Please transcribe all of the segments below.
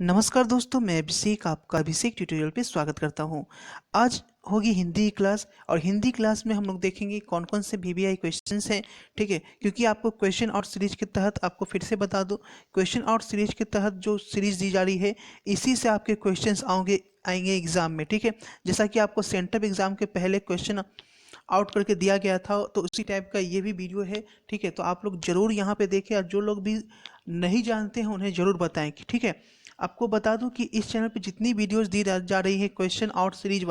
नमस्कार दोस्तों, मैं अभिषेक आपका अभिषेक ट्यूटोरियल पे स्वागत करता हूं। आज होगी हिंदी क्लास और हिंदी क्लास में हम लोग देखेंगे कौन कौन से वीवीआई क्वेश्चंस हैं। ठीक है, क्योंकि आपको क्वेश्चन आउट सीरीज के तहत आपको फिर से बता दूं, क्वेश्चन आउट सीरीज के तहत जो सीरीज दी जा रही है इसी से आपके क्वेश्चंस आएंगे एग्जाम में। ठीक है, जैसा कि आपको सेंट्रल एग्जाम के पहले क्वेश्चन आउट करके दिया गया था, तो उसी टाइप का ये भी वीडियो है। ठीक है, तो आप लोग जरूर यहाँ पे देखें और जो लोग भी नहीं जानते हैं उन्हें जरूर बताएं कि ठीक है। आपको बता दूं कि इस चैनल पे जितनी वीडियोस दी जा रही है क्वेश्चन आउट सीरीज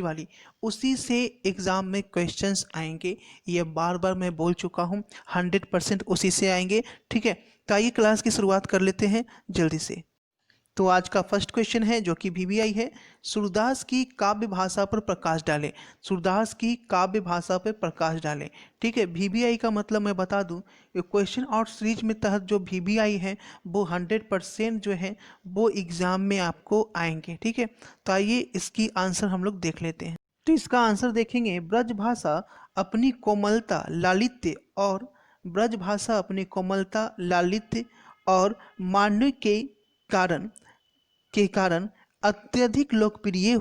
वाली उसी से एग्ज़ाम में क्वेश्चंस आएंगे। ये बार बार मैं बोल चुका हूँ, 100% उसी से आएंगे। ठीक है, तो आइए क्लास की शुरुआत कर लेते हैं जल्दी से। तो आज का फर्स्ट क्वेश्चन है जो कि वीवीआई है। सूरदास की काव्य भाषा पर प्रकाश डालें। सूरदास की काव्य भाषा पर प्रकाश डालें। ठीक है, वीवीआई का मतलब मैं बता दूं, ये क्वेश्चन आउट सीरीज में तहत जो वीवीआई है वो 100% जो है वो एग्जाम में आपको आएंगे। ठीक है, तो आइए इसकी आंसर हम लोग देख लेते हैं। तो इसका आंसर देखेंगे, ब्रज भाषा अपनी कोमलता लालित्य और ब्रज भाषा अपनी कोमलता लालित्य और मान्य के कारण अत्यधिक लोकप्रिय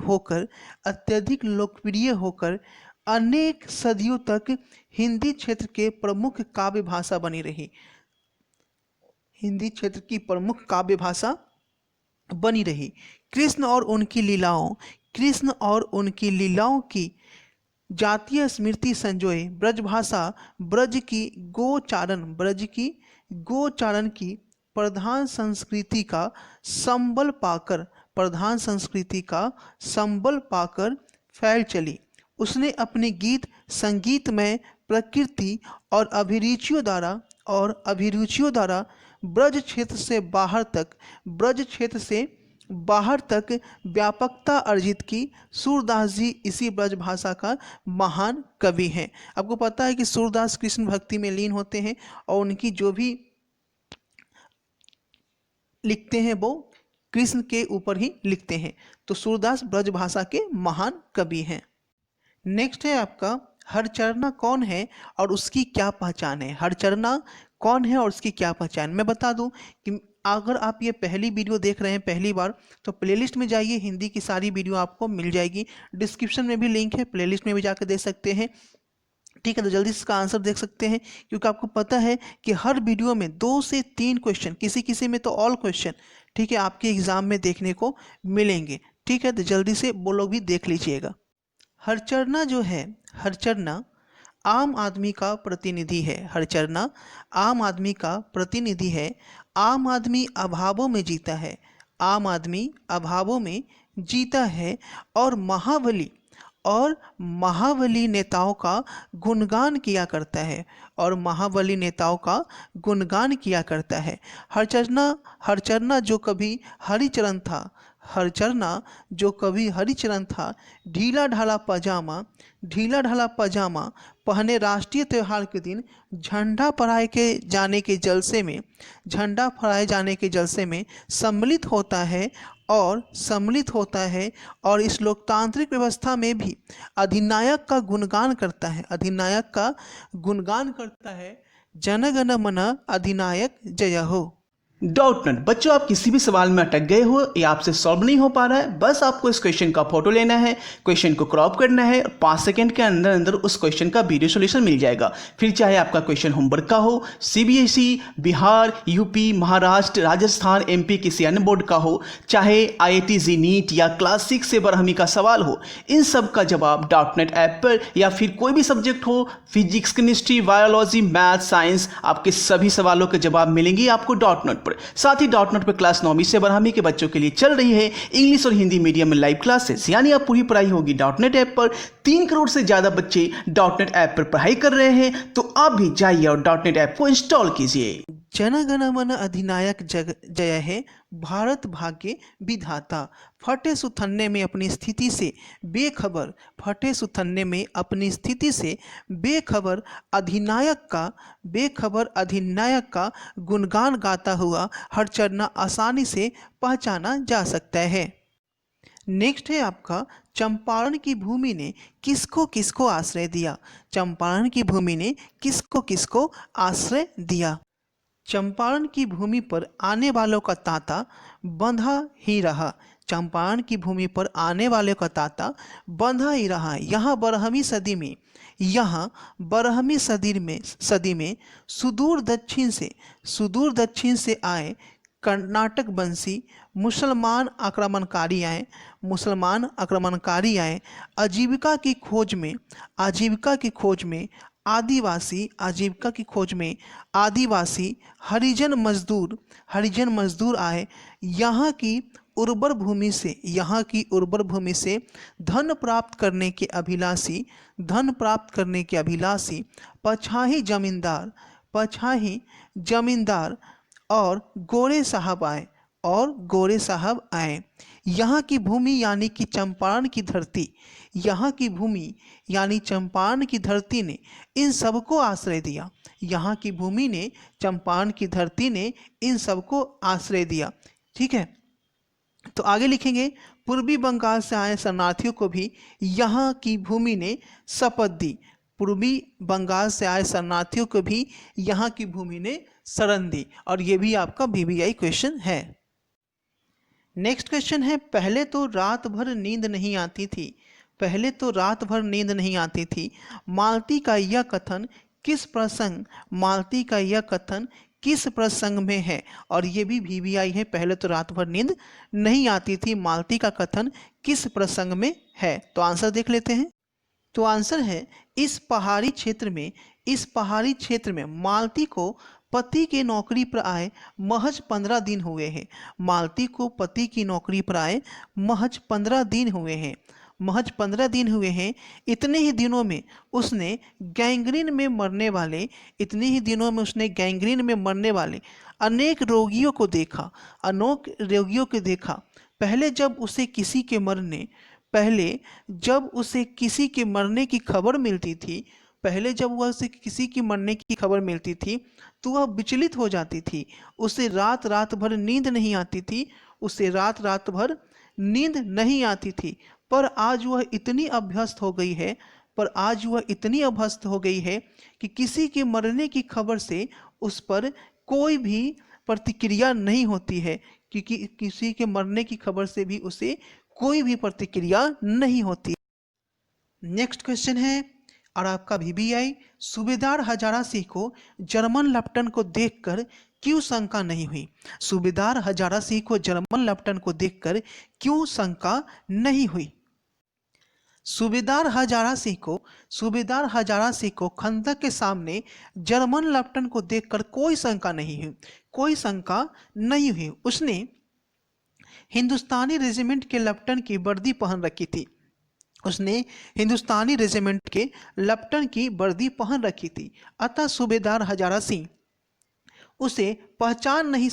होकर अनेक सदियों तक हिंदी क्षेत्र के प्रमुख काव्य भाषा बनी रही। हिंदी क्षेत्र की प्रमुख काव्य भाषा बनी रही। कृष्ण और उनकी लीलाओं की जातीय स्मृति संजोए ब्रज की गोचारण की प्रधान संस्कृति का संबल पाकर फैल चली। उसने अपने गीत संगीत में प्रकृति और अभिरुचियों द्वारा ब्रज क्षेत्र से बाहर तक व्यापकता अर्जित की। सूरदास जी इसी ब्रज भाषा का महान कवि हैं। आपको पता है कि सूरदास कृष्ण भक्ति में लीन होते हैं और उनकी जो भी लिखते हैं वो कृष्ण के ऊपर ही लिखते हैं। तो सूरदास ब्रज भाषा के महान कवि हैं। नेक्स्ट है आपका, हरचरना कौन है और उसकी क्या पहचान है। हरचरना कौन है और उसकी क्या पहचान। मैं बता दूं कि अगर आप ये पहली वीडियो देख रहे हैं पहली बार तो प्लेलिस्ट में जाइए, हिंदी की सारी वीडियो आपको मिल जाएगी। डिस्क्रिप्शन में भी लिंक है, प्लेलिस्ट में भी जाकर देख सकते हैं। ठीक है, तो जल्दी से इसका आंसर देख सकते हैं, क्योंकि आपको पता है कि हर वीडियो में 2 से 3 क्वेश्चन, किसी किसी में तो ऑल क्वेश्चन, ठीक है, आपके एग्जाम में देखने को मिलेंगे। ठीक है, तो जल्दी से वो लोग भी देख लीजिएगा। हरचरना जो है, हरचरना आम आदमी का प्रतिनिधि है। हरचरना आम आदमी का प्रतिनिधि है। आम आदमी अभावों में जीता है। आम आदमी अभावों में जीता है और महाबली नेताओं का गुणगान किया करता है। हरचरना जो कभी हरिचरण था, ढीला ढाला पजामा पहने राष्ट्रीय त्योहार के दिन झंडा फहराए जाने के जलसे में सम्मिलित होता है और इस लोकतांत्रिक व्यवस्था में भी अधिनायक का गुणगान करता है। जन गण मन अधिनायक जय हो। डाउट नट बच्चों, आप किसी भी सवाल में अटक गए हो या आपसे सॉल्व नहीं हो पा रहा है, बस आपको इस क्वेश्चन का फोटो लेना है, क्वेश्चन को क्रॉप करना है और 5 सेकंड के अंदर अंदर उस क्वेश्चन का वीडियो सॉल्यूशन मिल जाएगा। फिर चाहे आपका क्वेश्चन होमवर्क का हो, CBSE, Bihar, UP, Maharashtra, Rajasthan, MP किसी अन्य बोर्ड का हो, चाहे आईआईटी जी नीट या क्लास 6 से बरहमी का सवाल हो, इन सब का जवाब डाउट नेट ऐप पर, या फिर कोई भी सब्जेक्ट हो, physics, chemistry, biology, math, science, आपके सभी सवालों के जवाब मिलेंगे आपको डाउट नेट। साथ ही डॉट नेट पर क्लास 9वीं से 12वीं के बच्चों के लिए चल रही है इंग्लिश और हिंदी मीडियम में लाइव क्लासेस, यानी आप पूरी पढ़ाई होगी डॉट नेट ऐप पर। 3 करोड़ से ज्यादा बच्चे डॉट नेट ऐप पर पढ़ाई कर रहे हैं, तो आप भी जाइए और डॉट नेट ऐप को इंस्टॉल कीजिए। जन गण मन अधिनायक जय है, भारत भाग्य विधाता। फटे सुथन्ने में अपनी स्थिति से बेखबर अधिनायक का गुणगान गाता हुआ हरचरना आसानी से पहचाना जा सकता है। नेक्स्ट है आपका, चंपारण की भूमि ने किसको किसको आश्रय दिया। चंपारण की भूमि ने किसको किसको आश्रय दिया। चंपारण की भूमि पर आने वालों का तांता बंधा ही रहा। चंपारण की भूमि पर आने वाले का तांता बंधा ही रहा। यहाँ 12वीं सदी में सुदूर दक्षिण से आए कर्नाटक वंशी मुसलमान आक्रमणकारी आए आजीविका की खोज में आदिवासी हरिजन मजदूर आए। यहाँ की उर्वर भूमि से धन प्राप्त करने के अभिलाषी पछाही जमींदार और गोरे साहब आए। यहाँ की भूमि यानी कि चंपारण की धरती ने इन सबको आश्रय दिया। यहाँ की भूमि ने चंपारण की धरती ने इन सबको आश्रय दिया। ठीक है, तो आगे लिखेंगे, पूर्वी बंगाल से आए शरणार्थियों को भी यहाँ की भूमि ने शपथ दी। पूर्वी बंगाल से आए शरणार्थियों को भी यहाँ की भूमि ने शरण दी। और ये भी आपका VBI क्वेश्चन है। नेक्स्ट क्वेश्चन है, पहले तो रात भर नींद नहीं आती थी। मालती का यह कथन किस प्रसंग में है? और ये भी VBI है। पहले तो रात भर नींद नहीं आती थी, मालती का कथन किस प्रसंग में है? तो आंसर देख लेते हैं। तो आंसर है, इस पहाड़ी क्षेत्र में मालती को पति की नौकरी पर आए महज 15 दिन हुए हैं। मालती को पति की नौकरी पर आए महज 15 दिन हुए हैं। इतने ही दिनों में उसने गैंग्रीन में मरने वाले अनेक रोगियों को देखा। पहले जब उसे किसी के मरने की खबर मिलती थी तो वह विचलित हो जाती थी। उसे रात भर नींद नहीं आती थी। पर आज वह इतनी अभ्यस्त हो गई है कि किसी के मरने की खबर से उस पर कोई भी प्रतिक्रिया नहीं होती है। क्योंकि किसी के मरने की खबर से भी उसे कोई भी प्रतिक्रिया नहीं होती। नेक्स्ट क्वेश्चन है और आपका VBI, सूबेदार हजारा सिंह को जर्मन लेफ्टिनेंट को देखकर क्यों शंका नहीं हुई? सूबेदार हजारा सिंह को जर्मन लेफ्टिनेंट को देखकर क्यों शंका नहीं हुई? सूबेदार हजारा सिंह को खंदक के सामने जर्मन लेफ्टिनेंट को देखकर कोई शंका नहीं हुई। उसने हिंदुस्तानी रेजिमेंट के लेफ्टिनेंट की वर्दी पहन रखी थी। अतः सूबेदार हजारा सिंह उसे पहचान नहीं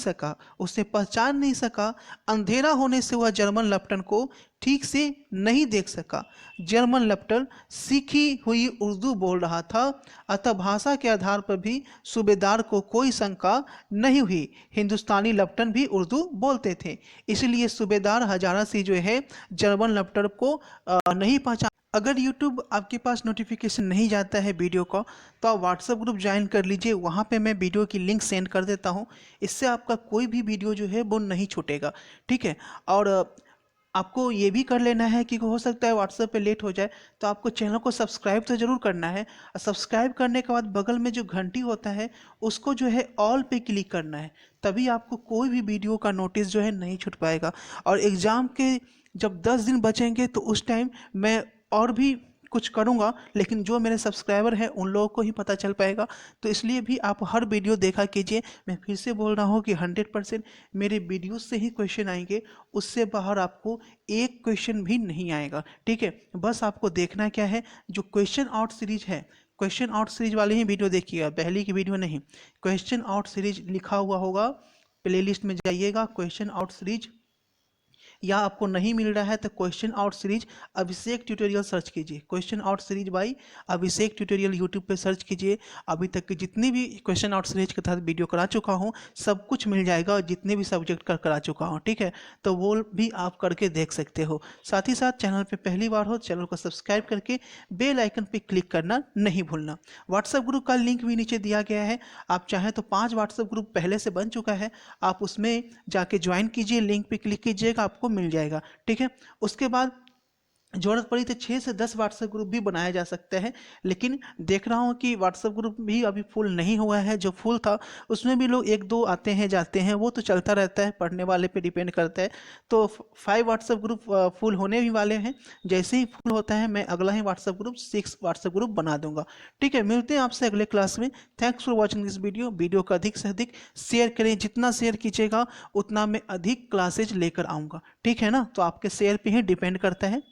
सका। अंधेरा होने से वह जर्मन लेफ्टिनेंट को ठीक से नहीं देख सका। जर्मन लेफ्टिनेंट सीखी हुई उर्दू बोल रहा था, अतः भाषा के आधार पर भी सूबेदार को कोई शंका नहीं हुई। हिंदुस्तानी लेफ्टिनेंट भी उर्दू बोलते थे, इसलिए सूबेदार हजारा सिंह जो है जर्मन लेफ्टिनेंट को नहीं पहचान। अगर YouTube आपके पास नोटिफिकेशन नहीं जाता है वीडियो का, तो आप व्हाट्सएप ग्रुप ज्वाइन कर लीजिए। वहाँ पे मैं वीडियो की लिंक सेंड कर देता हूँ। इससे आपका कोई भी वीडियो जो है वो नहीं छूटेगा। ठीक है, और आपको ये भी कर लेना है कि हो सकता है व्हाट्सएप पे लेट हो जाए, तो आपको चैनल को सब्सक्राइब तो ज़रूर करना है। और सब्सक्राइब करने के बाद बगल में जो घंटी होता है उसको जो है ऑल पे क्लिक करना है, तभी आपको कोई भी वीडियो का नोटिस जो है नहीं छूट पाएगा। और एग्ज़ाम के जब 10 दिन बचेंगे तो उस टाइम मैं और भी कुछ करूँगा, लेकिन जो मेरे सब्सक्राइबर हैं उन लोगों को ही पता चल पाएगा। तो इसलिए भी आप हर वीडियो देखा कीजिए। मैं फिर से बोल रहा हूँ कि 100% मेरे वीडियो से ही क्वेश्चन आएंगे, उससे बाहर आपको एक क्वेश्चन भी नहीं आएगा। ठीक है, बस आपको देखना क्या है, जो क्वेश्चन आउट सीरीज है, क्वेश्चन आउट सीरीज वाली ही वीडियो देखिएगा, पहले की वीडियो नहीं। क्वेश्चन आउट सीरीज लिखा हुआ होगा, प्लेलिस्ट में जाइएगा, क्वेश्चन आउट सीरीज या आपको नहीं मिल रहा है तो क्वेश्चन आउट सीरीज अभिषेक ट्यूटोरियल सर्च कीजिए, question out series by Abhishek tutorial YouTube पे सर्च कीजिए। अभी तक की जितनी भी क्वेश्चन आउट सीरीज के तहत वीडियो करा चुका हूँ सब कुछ मिल जाएगा, और जितने भी सब्जेक्ट का करा चुका हूँ, ठीक है, तो वो भी आप करके देख सकते हो। साथ ही साथ चैनल पे पहली बार हो चैनल को सब्सक्राइब करके बेल आइकन पे क्लिक करना नहीं भूलना। व्हाट्सएप ग्रुप का लिंक भी नीचे दिया गया है, आप चाहें तो 5 व्हाट्सएप ग्रुप पहले से बन चुका है, आप उसमें जाके ज्वाइन कीजिए, लिंक पे क्लिक कीजिएगा, आपको मिल जाएगा, ठीक है। उसके बाद ज़रूरत पड़ी तो 6 से 10 व्हाट्सएप ग्रुप भी बनाया जा सकता है, लेकिन देख रहा हूँ कि व्हाट्सएप ग्रुप भी अभी फुल नहीं हुआ है। जो फुल था उसमें भी लोग 1-2 आते हैं जाते हैं, वो तो चलता रहता है, पढ़ने वाले पे डिपेंड करता है। तो 5 व्हाट्सएप ग्रुप फुल होने भी वाले हैं, जैसे ही फुल होता है मैं अगला ही व्हाट्सएप ग्रुप 6 व्हाट्सएप ग्रुप बना दूंगा, ठीक है। मिलते हैं आपसे अगले क्लास में। Thanks for watching this video को अधिक से अधिक शेयर करें, जितना शेयर कीजिएगा उतना मैं अधिक क्लासेज लेकर आऊँगा, ठीक है ना। तो आपके शेयर पे ही डिपेंड करता है।